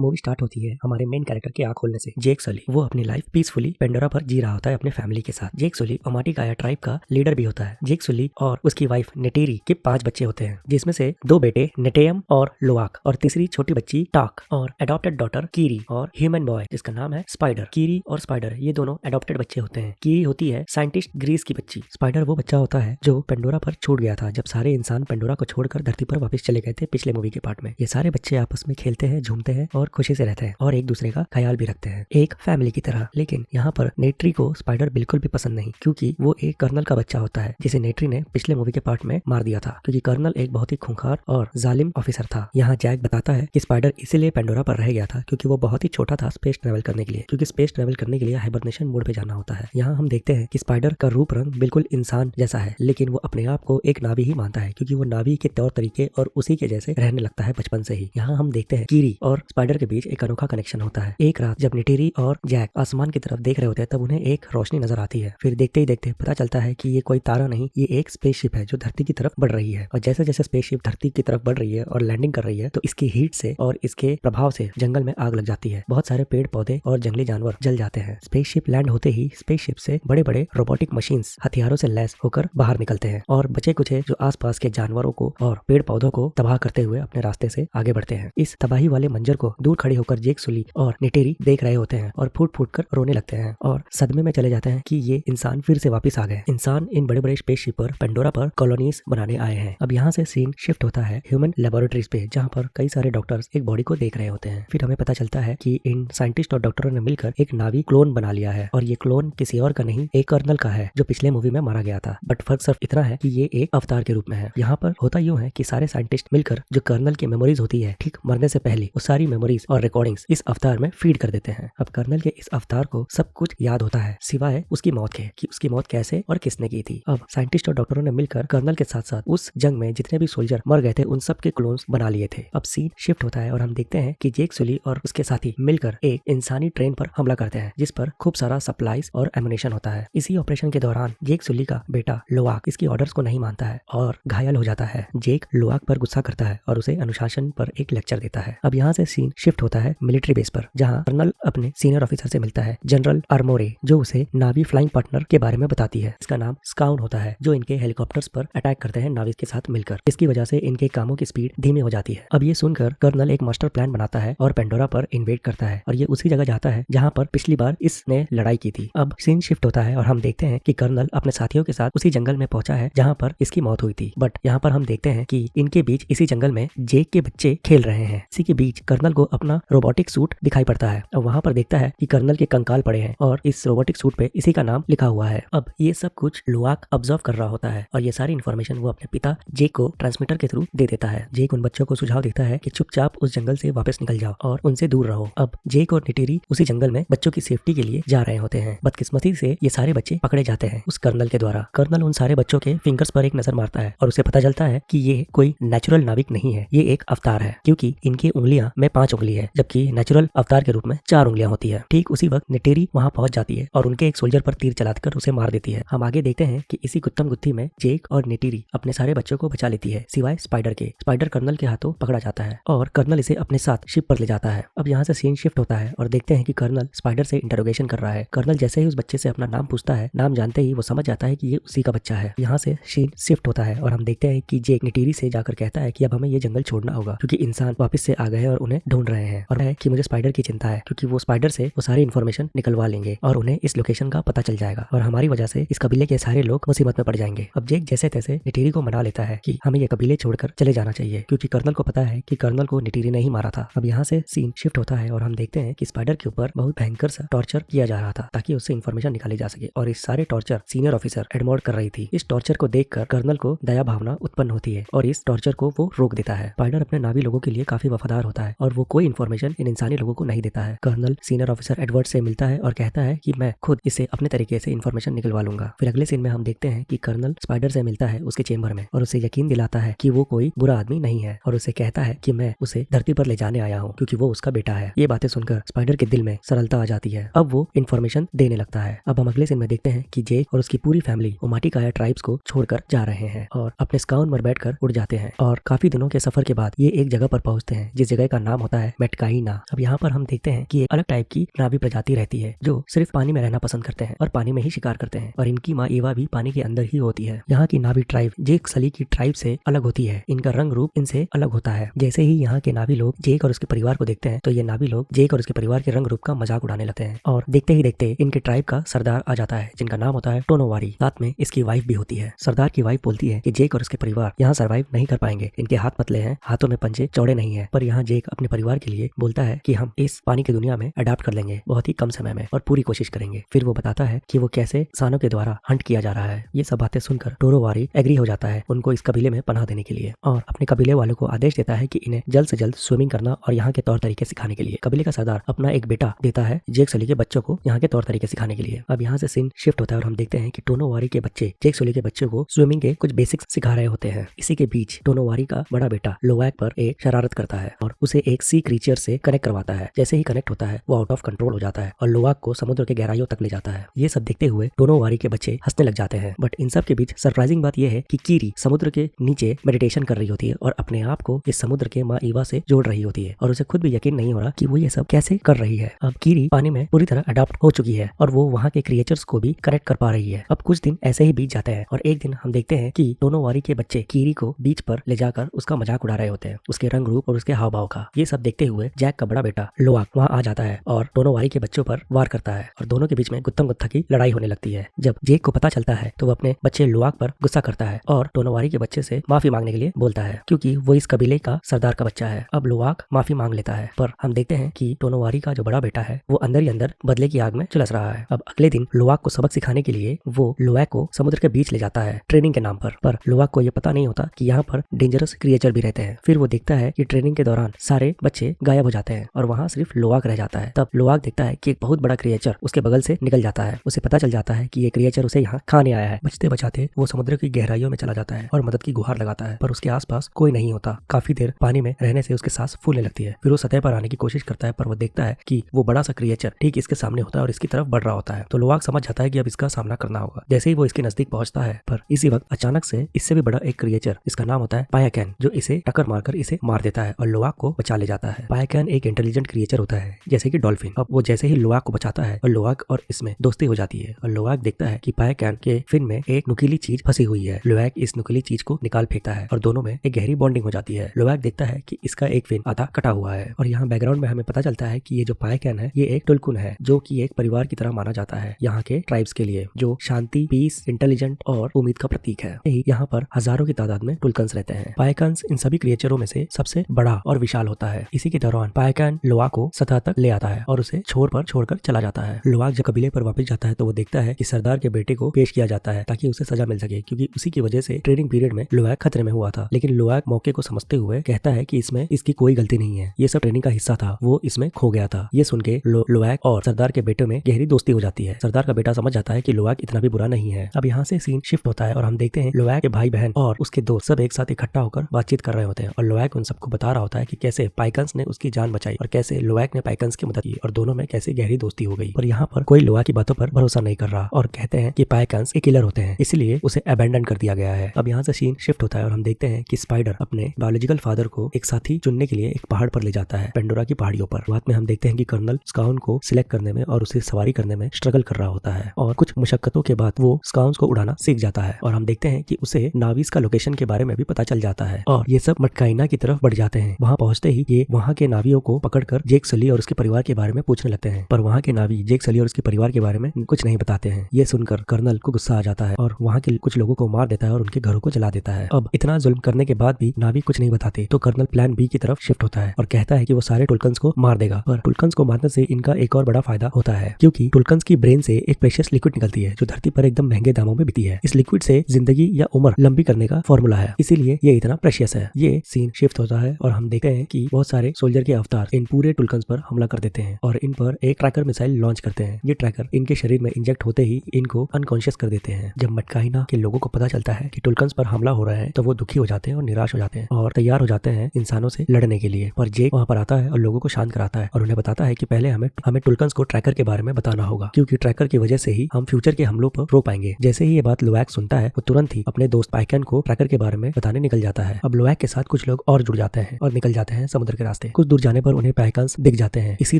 Movie start होती है हमारे मेन कैरेक्टर के आँख खोलने से। जेक सली वो अपनी लाइफ पीसफुली पेंडोरा पर जी रहा होता है अपने फैमिली के साथ। जेक सली ओमाटी काया ट्राइब का लीडर भी होता है। जेक सली और उसकी वाइफ नेटेरी के 5 बच्चे होते हैं, जिसमें से 2 बेटे नेटेयम और लोआक और तीसरी छोटी बच्ची टाक और एडॉप्टेड डॉटर कीरी और ह्यूमन बॉय जिसका नाम है स्पाइडर। कीरी और स्पाइडर ये दोनों एडॉप्टेड बच्चे होते हैं। कीरी होती है साइंटिस्ट ग्रीस की बच्ची। स्पाइडर वो बच्चा होता है जो पेंडोरा पर छूट गया था जब सारे इंसान पेंडोरा को छोड़कर धरती पर वापस चले गए थे पिछले मूवी के पार्ट में। ये सारे बच्चे आपस में खेलते हैं, झूमते हैं और खुशी से रहते हैं और एक दूसरे का ख्याल भी रखते हैं, एक फैमिली की तरह। लेकिन यहाँ पर नेट्री को स्पाइडर बिल्कुल भी पसंद नहीं, क्योंकि वो एक कर्नल का बच्चा होता है जिसे नेट्री ने पिछले मूवी के पार्ट में मार दिया था, क्योंकि कर्नल एक बहुत ही खूंखार और जालिम ऑफिसर था। यहाँ जैक बताता है कि स्पाइडर इसीलिए पेंडोरा पर रह गया था क्योंकि वो बहुत ही छोटा था स्पेस ट्रेवल करने के लिए, क्योंकि स्पेस ट्रेवल करने के लिए हाइबरनेशन मोड पे जाना होता है। यहाँ हम देखते हैं कि स्पाइडर का रूप रंग बिल्कुल इंसान जैसा है, लेकिन वो अपने आप को एक नावी ही मानता है क्योंकि वो नावी के तौर तरीके और उसी के जैसे रहने लगता है बचपन से ही। यहाँ हम देखते हैं कीरी और स्पाइडर के बीच एक अनोखा कनेक्शन होता है। एक रात जब नेटेरी और जैक आसमान की तरफ देख रहे होते हैं तब उन्हें एक रोशनी नजर आती है। फिर देखते ही देखते पता चलता है कि ये कोई तारा नहीं, ये एक स्पेसशिप है जो धरती की तरफ बढ़ रही है। और जैसे जैसे स्पेसशिप धरती की तरफ बढ़ रही है और लैंडिंग कर रही है तो इसकी हीट से और इसके प्रभाव से जंगल में आग लग जाती है। बहुत सारे पेड़ पौधे और जंगली जानवर जल जाते हैं। स्पेसशिप लैंड होते ही स्पेसशिप से बड़े बड़े रोबोटिक मशीन्स हथियारों से लैस होकर बाहर निकलते हैं और बचे कुचे जो आसपास के जानवरों को और पेड़ पौधों को तबाह करते हुए अपने रास्ते से आगे बढ़ते हैं। इस तबाही वाले मंजर को दूर खड़े होकर जेक सुली और नेटेरी देख रहे होते हैं और फूट फूट कर रोने लगते हैं और सदमे में चले जाते हैं कि ये इंसान फिर से वापस आ गए। इंसान इन बड़े बड़े स्पेसशिप पर पेंडोरा पर कॉलोनीज बनाने आए हैं। अब यहाँ से सीन शिफ्ट होता है ह्यूमन लेबोरेटरीज पे, जहाँ पर कई सारे डॉक्टर्स एक बॉडी को देख रहे होते हैं। फिर हमें पता चलता है कि इन साइंटिस्ट और डॉक्टरों ने मिलकर एक नावी क्लोन बना लिया है और ये क्लोन किसी और का नहीं, एक कर्नल का है जो पिछले मूवी में मारा गया था। बट फर्क सिर्फ इतना है कि ये एक अवतार के रूप में है। यहाँ पर होता यूं है कि सारे साइंटिस्ट मिलकर जो कर्नल की मेमोरीज होती है ठीक मरने से पहले, वो सारी मेमोरीज और रिकॉर्डिंग्स इस अवतार में फीड कर देते हैं। अब कर्नल के इस अवतार को सब कुछ याद होता है सिवाय उसकी मौत के, कि उसकी मौत कैसे और किसने की थी। अब साइंटिस्ट और डॉक्टरों ने मिलकर कर्नल के साथ साथ उस जंग में जितने भी सोल्जर मर गए थे उन सब के क्लोन्स बना लिए थे। अब सीन शिफ्ट होता है और हम देखते हैं कि जेक सुली और उसके साथी मिलकर एक इंसानी ट्रेन पर हमला करते हैं जिस पर खूब सारा सप्लाईज और एमुनेशन होता है। इसी ऑपरेशन के दौरान जेक सुली का बेटा लोआक इसकी ऑर्डर्स को नहीं मानता है और घायल हो जाता है। जेक लोआक पर गुस्सा करता है और उसे अनुशासन पर एक लेक्चर देता है। अब यहाँ से सीन शिफ्ट होता है मिलिट्री बेस पर, जहाँ कर्नल अपने सीनियर ऑफिसर से मिलता है, जनरल आर्मोरे, जो उसे नावी फ्लाइंग पार्टनर के बारे में बताती है। इसका नाम स्काउन होता है, जो इनके हेलीकॉप्टर्स पर अटैक करते हैं नाविक के साथ मिलकर। इसकी वजह से इनके कामों की स्पीड धीमी हो जाती है। अब ये सुनकर कर्नल एक मास्टर प्लान बनाता है और पेंडोरा पर इन्वेड करता है और ये उसी जगह जाता है जहाँ पर पिछली बार इसने लड़ाई की थी। अब सीन शिफ्ट होता है और हम देखते हैं कि कर्नल अपने साथियों के साथ उसी जंगल में पहुंचा है जहाँ पर इसकी मौत हुई थी। बट यहाँ पर हम देखते हैं कि इनके बीच इसी जंगल में जेक के बच्चे खेल रहे हैं। इसी के बीच कर्नल को अपना रोबोटिक सूट दिखाई पड़ता है और वहाँ पर देखता है कि कर्नल के कंकाल पड़े हैं और इस रोबोटिक सूट पे इसी का नाम लिखा हुआ है। अब ये सब कुछ लोआक ऑब्जर्व कर रहा होता है और ये सारी इन्फॉर्मेशन वो अपने पिता जेक को ट्रांसमीटर के थ्रू दे देता है। जेक उन बच्चों को सुझाव देता है कि चुपचाप उस जंगल से वापस निकल जाओ और उनसे दूर रहो। अब जेक और नेटेरी उसी जंगल में बच्चों की सेफ्टी के लिए जा रहे होते हैं। बदकिस्मती से ये सारे बच्चे पकड़े जाते हैं उस कर्नल के द्वारा। कर्नल उन सारे बच्चों के फिंगर्स पर एक नजर मारता है और उसे पता चलता है कि ये कोई नेचुरल नाविक नहीं है, ये एक अवतार है, क्योंकि इनकी उंगलियां में 5 उंगली है जबकि नेचुरल अवतार के रूप में 4 उंगलियां होती है। ठीक उसी वक्त नेटेरी वहां पहुंच जाती है और उनके एक सोल्जर पर तीर चलाकर उसे मार देती है। हम आगे देखते हैं कि इसी गुत्थम गुत्थी में जेक और नेटेरी अपने सारे बच्चों को बचा लेती है सिवाय स्पाइडर के। स्पाइडर कर्नल के हाथों पकड़ा जाता है और कर्नल इसे अपने साथ शिप पर ले जाता है। अब यहाँ से सीन शिफ्ट होता है और देखते हैं कि कर्नल स्पाइडर से इंटरोगेशन कर रहा है। कर्नल जैसे ही उस बच्चे से अपना नाम पूछता है, नाम जानते ही वो समझ जाता है कि ये उसी का बच्चा है। यहाँ से सीन शिफ्ट होता है और हम देखते हैं कि जेक नेटेरी से जाकर कहता है कि अब हमें ये जंगल छोड़ना होगा क्योंकि इंसान वापस से आ गए हैं और उन्हें ढूंढ रहे हैं, और है कि मुझे स्पाइडर की चिंता है क्योंकि वो स्पाइडर से वो सारी इन्फॉर्मेशन निकलवा लेंगे और उन्हें इस लोकेशन का पता चल जाएगा और हमारी वजह से इस कबीले के सारे लोग मुसीबत में पड़ जाएंगे। अब जेक जैसे तैसे नेटेरी को मना लेता है कि हमें ये कबीले छोड़कर चले जाना चाहिए क्योंकि कर्नल को पता है कि कर्नल को नेटेरी ने ही मारा था। अब यहाँ से सीन शिफ्ट होता है और हम देखते हैं कि स्पाइडर के ऊपर बहुत भयंकर सा टॉर्चर किया जा रहा था ताकि उससे इन्फॉर्मेशन निकाली जा सके और इस सारे टॉर्चर सीनियर ऑफिसर एडमोड कर रही थी। इस टॉर्चर को देखकर कर्नल को दया भावना उत्पन्न होती है और इस टॉर्चर को वो रोक देता है। स्पाइडर अपने नावी लोगों के लिए काफी वफादार होता है और वो कोई इन्फॉर्मेशन इन इंसानी लोगों को नहीं देता है। कर्नल सीनियर ऑफिसर एडवर्ड से मिलता है और कहता है कि मैं खुद इसे अपने तरीके से इन्फॉर्मेशन निकलवा लूंगा। फिर अगले सीन में हम देखते हैं कि कर्नल स्पाइडर से मिलता है उसके चेंबर में और उसे यकीन दिलाता है कि वो कोई बुरा आदमी नहीं है और उसे कहता है कि मैं उसे धरती पर ले जाने आया हूँ क्योंकि वो उसका बेटा है। ये बातें सुनकर स्पाइडर के दिल में सरलता आ जाती है। अब वो इन्फॉर्मेशन देने लगता है। अब हम अगले सीन में देखते हैं कि जेक और उसकी पूरी फैमिली ओमाटी काया ट्राइब्स को छोड़कर जा रहे हैं और अपने स्काउन पर बैठकर उड़ जाते हैं और काफी दिनों के सफर के बाद ये एक जगह पर पहुंचते हैं जिस जगह का नाम होता है है मेटकाइना। अब यहाँ पर हम देखते हैं कि एक अलग टाइप की नावी प्रजाति रहती है जो सिर्फ पानी में रहना पसंद करते हैं और पानी में ही शिकार करते हैं, और इनकी माँ एवा भी पानी के अंदर ही होती है। यहाँ की नावी ट्राइब जेक सली की ट्राइब से अलग होती है। इनका रंग रूप इनसे अलग होता है। जैसे ही यहाँ के नावी लोग जेक और उसके परिवार को देखते हैं तो ये नावी लोग जेक और उसके परिवार के रंग रूप का मजाक उड़ाने लगते हैं, और देखते ही देखते इनके ट्राइब का सरदार आ जाता है जिनका नाम होता है टोनोवारी। साथ में इसकी वाइफ भी होती है। सरदार की वाइफ बोलती है कि जेक और उसके परिवार यहाँ सर्वाइव नहीं कर पाएंगे, इनके हाथ पतले हैं, हाथों में पंजे चौड़े नहीं है। पर यहाँ जेक अपने परिवार के लिए बोलता है कि हम इस पानी की दुनिया में अडाप्ट कर लेंगे बहुत ही कम समय में और पूरी कोशिश करेंगे। फिर वो बताता है कि वो कैसे सानों के द्वारा हंट किया जा रहा है। ये सब बातें सुनकर टोरोवारी एग्री हो जाता है उनको इस कबीले में पनाह देने के लिए, और अपने कबीले वालों को आदेश देता है कि इन्हें जल्द से जल्द स्विमिंग करना और यहाँ के तौर तरीके सिखाने के लिए। कबीले का सरदार अपना एक बेटा देता है जेक सली के बच्चों को यहाँ के तौर तरीके सिखाने के लिए। अब यहाँ से सीन शिफ्ट होता है और हम देखते हैं कि टोनोवारी के बच्चे जेक सली के बच्चों को स्विमिंग के कुछ बेसिक्स सिखा रहे होते हैं। इसी के बीच टोनोवारी का बड़ा बेटा लोवैक पर एक शरारत करता है और उसे एक सी क्रीचर से कनेक्ट करवाता है। जैसे ही कनेक्ट होता है वो आउट ऑफ कंट्रोल हो जाता है और लोवैक को समुद्र के गहराइयों तक ले जाता है। ये सब देखते हुए टोनोवारी के बच्चे हंसने लग जाते हैं। बट इन सब के बीच सरप्राइजिंग बात यह है कि कीरी समुद्र के नीचे मेडिटेशन कर रही होती है और अपने आप को इस समुद्र के माँ ईवा से जोड़ रही होती है, और उसे खुद भी यकीन नहीं हो रहा कि वो ये सब कैसे कर रही है। अब कीरी पानी में पूरी तरह अडॉप्ट हो चुकी है और वो वहाँ के क्रिएचर्स को भी कनेक्ट कर पा रही है। अब कुछ दिन ऐसे ही बीत जाते हैं और एक दिन हम देखते हैं कि टोनोवारी के बच्चे कीरी को बीच पर ले जाकर उसका मजाक उड़ा रहे होते हैं, उसके रंग रूप और उसके हाव भाव का। ये सब देखते हुए जैक का बड़ा बेटा लोआक वहाँ आ जाता है और टोनोवारी के बच्चों पर वार करता है और दोनों के बीच में गुत्थम गुत्था की लड़ाई होने लगती है। जब जेक को पता चलता है तो वो अपने बच्चे लोआक पर गुस्सा करता है और टोनोवारी के बच्चे से माफी मांगने के लिए बोलता है क्योंकि वो इस कबीले का सरदार का बच्चा है। अब लोआक माफी मांग लेता है, पर हम देखते हैं कि टोनोवारी का जो बड़ा बेटा है वो अंदर ही अंदर बदले की आग में झुलस रहा है। अब अगले दिन लोआक को सबक सिखाने के लिए वो लोआक को समुद्र के बीच ले जाता है ट्रेनिंग के नाम पर लोआक को ये पता नहीं होता कि यहाँ पर डेंजरस क्रिएचर भी रहते हैं। फिर वो देखता है कि ट्रेनिंग के दौरान सारे बच्चे गायब हो जाते हैं और वहाँ सिर्फ लोआक रह जाता है। तब लोआक देखता है कि एक बहुत बड़ा क्रिएचर उसके बगल से निकल जाता है। उसे पता चल जाता है कि ये क्रिएचर उसे यहाँ खाने आया है। बचते बचाते वो समुद्र की गहराइयों में चला जाता है और मदद की गुहार लगाता है, पर उसके आसपास कोई नहीं होता। काफी देर पानी में रहने से उसकी सांस फूलने लगती है। फिर वो सतह पर आने की कोशिश करता है, पर वो देखता है कि वो बड़ा सा क्रिएचर ठीक इसके सामने होता है और इसकी तरफ बढ़ रहा होता है। तो लोआक समझ जाता है कि अब इसका सामना करना होगा। जैसे ही वो इसके नजदीक पहुंचता है, पर इसी वक्त अचानक से इससे भी बड़ा एक क्रिएचर जिसका नाम होता है पायाकैन, जो इसे टक्कर मारकर इसे मार देता है और लोआक को बचा ले जाता है। पायाकैन एक इंटेलिजेंट क्रिएचर होता है जैसे कि डॉल्फिन। अब वो जैसे ही लोआक को बचाता है और लोआक और इसमें दोस्ती हो जाती है और लोआक देखता है कि पायाकैन के फिन में एक नुकीली चीज फंसी हुई है। लोआक इस नुकीली चीज को निकाल फेंकता है और दोनों में एक गहरी बॉन्डिंग हो जाती है। लोआक देखता है कि इसका एक फिन आधा कटा हुआ है और यहाँ बैकग्राउंड में हमें पता चलता है कि ये जो पायाकैन है ये एक टुलकुन है जो कि एक परिवार की तरह माना जाता है यहाँ के ट्राइब्स के लिए, जो शांति, पीस, इंटेलिजेंट और उम्मीद का प्रतीक है। यहाँ पर हजारों की तादाद में टुलकन्स रहते हैं। पायाकन्स इन सभी क्रिएचरों में से सबसे बड़ा और विशाल होता है। इसी के दौरान पायाकैन लोआक को सतह तक ले आता है और उसे छोर पर छोड़कर चला जाता है। लोआक जब कबीले पर वापस जाता है तो वो देखता है कि सरदार के बेटे को पेश किया जाता है ताकि उसे सजा मिल सके, क्योंकि उसी की वजह से ट्रेनिंग पीरियड में लोआक खतरे में हुआ था। लेकिन लोआक मौके को समझते हुए कहता है कि इसमें इसकी कोई गलती नहीं है, ये सब ट्रेनिंग का हिस्सा था, वो इसमें खो गया था। ये सुन के लोआक और सरदार के बेटे में गहरी दोस्ती हो जाती है। सरदार का बेटा समझ जाता है कि लोआक इतना भी बुरा नहीं है। अब यहाँ से सीन शिफ्ट होता है और हम देखते हैं लोआक के भाई बहन और उसके दोस्त सब एक साथ इकट्ठा होकर बातचीत कर रहे होते हैं और लोआक उन सबको बता रहा होता है कि कैसे पाइकन्स ने उसकी जान बचाई और कैसे लोआक ने पाइकन्स की मदद की और दोनों में कैसे गहरी दोस्ती हो गई। पर यहाँ पर कोई लोआक की बातों पर भरोसा नहीं कर रहा और कहते हैं कि पाइकन्स एक किलर होते हैं, इसलिए उसे अबैंडन कर दिया गया है। अब यहाँ से सीन शिफ्ट होता है और हम देखते हैं कि स्पाइडर अपने बायोलॉजिकल फादर को एक साथी चुनने के लिए एक पहाड़ पर ले जाता है, पेंडोरा की पहाड़ियों पर। बाद में हम देखते हैं कि कर्नल स्काउन को सिलेक्ट करने में और उसे सवारी करने में स्ट्रगल कर रहा होता है और कुछ मुशक्कतों के बाद वो स्काउंस को उड़ाना सीख जाता है और हम देखते हैं कि उसे नावीस का लोकेशन के बारे में भी पता चल जाता है और ये सब मटकाइना की तरफ बढ़ जाते हैं। वहाँ पहुंचते ही ये वहाँ के नावियों को पकड़कर जेक सली और उसके परिवार के बारे में पूछने लगते हैं, पर वहाँ के नावी जेक सली और उसके परिवार के बारे में कुछ नहीं बताते हैं। ये सुनकर कर्नल को गुस्सा आ जाता है और वहाँ के कुछ लोगों को मार देता है और उनके घरों को जला देता है। अब इतना जुल्म करने के बाद भी नावी कुछ नहीं बताते तो कर्नल प्लान बी की तरफ शिफ्ट होता है और कहता है कि वो सारे टुलकन्स को मार देगा। पर टुलकन्स को मारने से इनका एक और बड़ा फायदा होता है, क्योंकि टुलकन्स की ब्रेन से एक प्रेशियस लिक्विड निकलती है जो धरती पर एकदम महंगे दामों में बिकती है। इस लिक्विड से जिंदगी या उम्र लंबी करने का फॉर्मूला है, इसीलिए ये इतना प्रेशियस है। ये सीन शिफ्ट होता है और हम देखते हैं कि बहुत सारे सोल्जर के अवतार इन पूरे टुलकन्स पर हमला कर देते हैं और इन पर एक ट्रैकर मिसाइल लॉन्च करते हैं। ये ट्रैकर इनके शरीर में इंजेक्ट होते ही इनको अनकॉन्शियस कर देते हैं। जब मटकाइना के लोगों को पता चलता है कि टुलकन्स पर हमला हो रहा है तो वो दुखी हो जाते हैं और निराश हो जाते हैं और तैयार हो जाते हैं इंसानों से लड़ने के लिए। पर जेक वहाँ पर आता है और लोगों को शांत कराता है और उन्हें बताता है कि पहले हमें टुलकन्स को ट्रैकर के बारे में बताना होगा, क्योंकि ट्रैकर की वजह से ही हम फ्यूचर के हमलों पर रो पाएंगे। जैसे ही ये बात लोआक सुनता है वो तुरंत ही अपने दोस्त पाइकन को ट्रैकर के बारे में बताने निकल जाता है। अब लोआक के साथ कुछ लोग और जुड़ जाते हैं और निकल जाते हैं समुद्र के रास्ते। कुछ दूर जाने पर उन्हें पाइकन्स दिख जाते हैं। इसी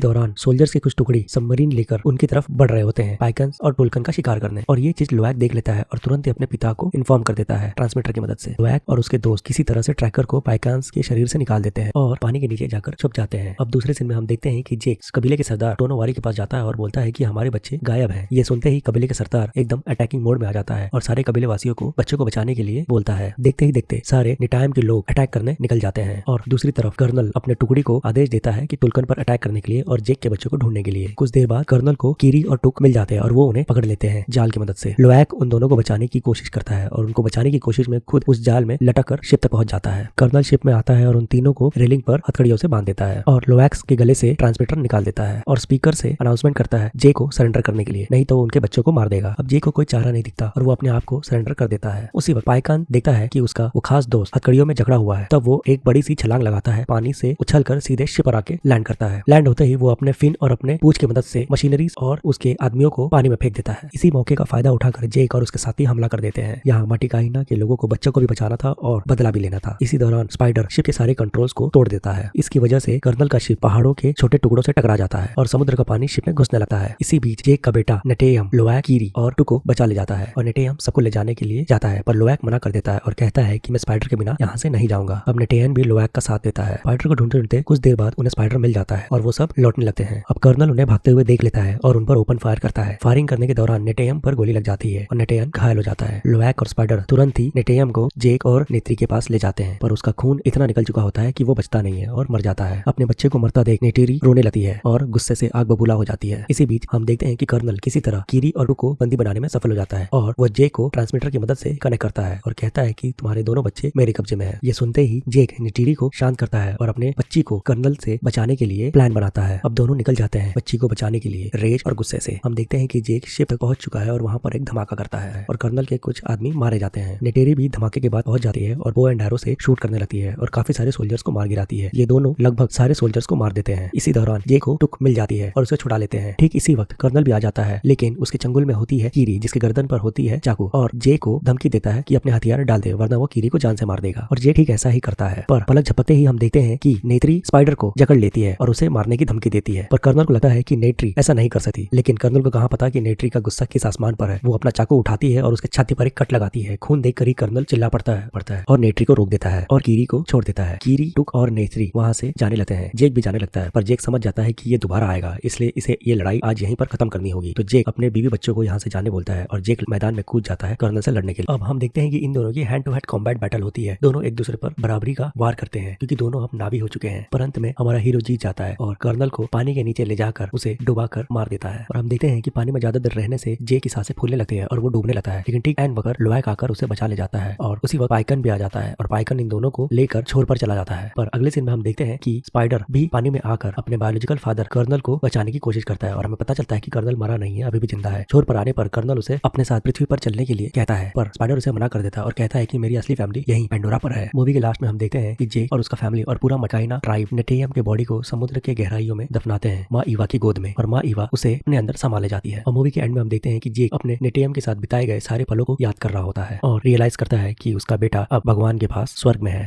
दौरान सोल्जर्स की कुछ टुकड़ी सबमरीन लेकर उनकी तरफ बढ़ रहे होते हैं पाइकन्स और टुल्कन का शिकार करने। और ये चीज लुआक देख लेता है और तुरंत ही अपने पिता को इन्फॉर्म कर देता है ट्रांसमीटर की मदद से। लुआक और उसके दोस्त किसी तरह से ट्रैकर को पाइकन्स के शरीर से निकाल देते हैं और पानी के नीचे जाकर छुप जाते हैं। अब दूसरे सीन में हम देखते हैं कि जेक कबीले के सरदार टोनोवारी के पास जाता है और बोलता है कि हमारे बच्चे गायब हैं। ये सुनते ही कबीले के सरदार एकदम अटैकिंग मोड में आ जाता है और सारे कबीले वासियों को बच्चों को बचाने के लिए बोलता है। देखते ही देखते सारे निटायम के लोग अटैक करने निकल जाते हैं और दूसरी तरफ कर्नल अपने टुकड़ी को आदेश देता है कि टुल्कन पर अटैक करने के लिए और जेक के बच्चों को ढूंढने के लिए। कुछ देर बाद कर्नल को कीरी और टुक मिल जाते हैं और वो उन्हें पकड़ लेते हैं जाल की मदद से। लुआक उन दोनों को बचाने की कोशिश करता है और उनको बचाने की कोशिश में खुद उस जाल में लटक कर शिप तक पहुंच जाता है। कर्नल शिप में आता है और उन तीनों को रेलिंग पर हथकड़ियों से बांध देता है और लुआक के गले से ट्रांसमीटर निकाल देता है और स्पीकर से अनाउंसमेंट करता है जे को सरेंडर करने के लिए, नहीं तो वो उनके बच्चों को मार देगा। अब जे को कोई चारा नहीं दिखता और वो अपने आप को सरेंडर कर देता है। उसी वक्त पाइकन देखता है कि उसका वो खास दोस्त हथकड़ियों में जकड़ा हुआ है। तब वो एक बड़ी सी छलांग लगाता है, पानी से उछलकर सीधे शिप पर आके लैंड करता है। लैंड होते ही वो अपने फिन और अपने पूंछ की मदद से मशीनरीज और उसके आदमियों को पानी में फेंक देता है। इसी मौके का फायदा उठाकर जेक और उसके साथी हमला कर देते हैं। यहाँ मटिकाइना के लोगों को बच्चों को भी बचाना था और बदला भी लेना था। इसी दौरान स्पाइडर शिप के सारे कंट्रोल्स को तोड़ देता है। इसकी वजह से कर्नल का शिप पहाड़ों के छोटे टुकड़ों से टकरा जाता है और समुद्र का पानी शिप में घुसने लगता है। इसी बीच जेक का बेटा नेटेयम लुआक, कीरी और टुक को बचा ले जाता है और नेटेयम सबको ले जाने के लिए जाता है, पर लुआक मना कर देता है और कहता है कि मैं स्पाइडर के बिना यहाँ से नहीं जाऊंगा। अब नेटेयम भी लुआक का साथ देता है। स्पाइडर को ढूंढते ढूंढते कुछ देर बाद उन्हें स्पाइडर मिल जाता है और वो सब लौटने लगते हैं। अब कर्नल उन्हें भागते हुए देख लेता है और उन पर ओपन फायर करता है। फायरिंग करने के दौरान नेटेयम पर गोली लग जाती है और नेटेयम घायल हो जाता है। लुआक और स्पाइडर तुरंत ही नेटेयम को जेक और नेत्री के पास ले जाते हैं, पर उसका खून इतना निकल चुका होता है कि वो बचता नहीं है और मर जाता है। अपने बच्चे को मरता देख नेटेरी रोने लगती है और गुस्से से आग बबूला हो जाती है। इसी बीच हम देखते हैं कि कर्नल किसी तरह कीरी और टुक को बंदी बनाने में सफल हो जाता है और वो जेक को ट्रांसमीटर की मदद से कनेक्ट करता है और कहता है कि तुम्हारे दोनों बच्चे मेरे कब्जे में है। ये सुनते ही जेक नेटेरी को शांत करता है और अपने बच्ची को कर्नल से बचाने के लिए प्लान बनाता है। अब दोनों निकल जाते हैं बच्ची को बचाने के लिए रेज और गुस्से से। हम देखते हैं कि जेक शिप तक पहुंच चुका है और वहां पर एक धमाका करता है और कर्नल के कुछ आदमी मारे जाते हैं। नेटेरी भी धमाके के बाद पहुंच जाती है और बो एंड एरो से शूट करने लगती है और काफी सारे सोल्जर्स को मार गिराती है। ये दोनों लगभग सारे सोल्जर्स को मार देते हैं। इसी दौरान जेक को टुक मिल जाती है और उसे छुड़ा लेते हैं। ठीक इसी वक्त कर्नल भी आ जाता है, लेकिन उसके चंगुल में होती है कीरी जिसके गर्दन पर होती है चाकू और जे को धमकी देता है कि अपने हथियार डाल दे वरना वो कीरी को जान से मार देगा और जे ठीक ऐसा ही करता है। पर पलक झपकते ही हम देखते हैं कि नेत्री स्पाइडर को जकड़ लेती है और उसे मारने की धमकी देती है, पर कर्नल को लगता है कि नेत्री ऐसा नहीं कर सकती। लेकिन कर्नल को कहाँ पता कि नेत्री का गुस्सा किस आसमान पर है। वो अपना चाकू उठाती है और उसके छाती पर एक कट लगाती है। खून देखकर ही कर्नल चिल्ला पड़ता है और नेत्री को रोक देता है और कीरी को छोड़ देता है। कीरी, टुक और नेत्री वहाँ से जाने लगते हैं। जेक भी जाने लगता है, पर जेक समझ जाता है कि ये दोबारा आएगा, इसलिए इसे ये लड़ाई आज यहीं पर खत्म करनी होगी। तो जेक अपने बीवी बच्चों को यहाँ से जाने बोलता है और जेक मैदान में कूद जाता है कर्नल से लड़ने के लिए। अब हम देखते हैं कि इन दोनों की hand to hand combat battle होती है। दोनों एक दूसरे पर बराबरी का वार करते हैं क्योंकि दोनों अब नावी हो चुके हैं। पर अंत में हमारा हीरो जीत जाता है और कर्नल को पानी के नीचे ले जाकर उसे डुबाकर मार देता है। और हम देखते हैं कि पानी में ज्यादा देर रहने से जेक की सांसें फूलने लगती है और वो डूबने लगता है। लेकिन ठीक एंड वक्त लुआक आकर उसे बचा ले जाता है और उसी वक्त पाइकन भी आ जाता है और पाइकन इन दोनों को लेकर छोर पर चला जाता है। पर अगले सीन में हम देखते हैं कि स्पाइडर भी पानी में आकर अपने बायोलॉजिकल फादर कर्नल को बचाने की कोशिश करता है और हमें पता चलता है कि कर्नल मरा नहीं है, अभी भी जिंदा है। छोर पर आने पर कर्नल उसे अपने साथ पृथ्वी पर चलने के लिए कहता है, पर स्पाइडर उसे मना कर देता है और कहता है कि मेरी असली फैमिली यहीं पेंडोरा पर है। मूवी के लास्ट में हम देखते हैं कि जेक और उसका फैमिली और पूरा मकाइना ट्राइब नेटेयम के बॉडी को समुद्र के गहराइयों में दफनाते हैं माँ ईवा की गोद में और माँ ईवा उसे अपने अंदर संभाले जाती है। और मूवी के एंड में हम देखते हैं कि जेक अपने नेटेयम के साथ बिताए गए सारे पलों को याद कर रहा होता है और रियलाइज करता है कि उसका बेटा अब भगवान के पास स्वर्ग में है।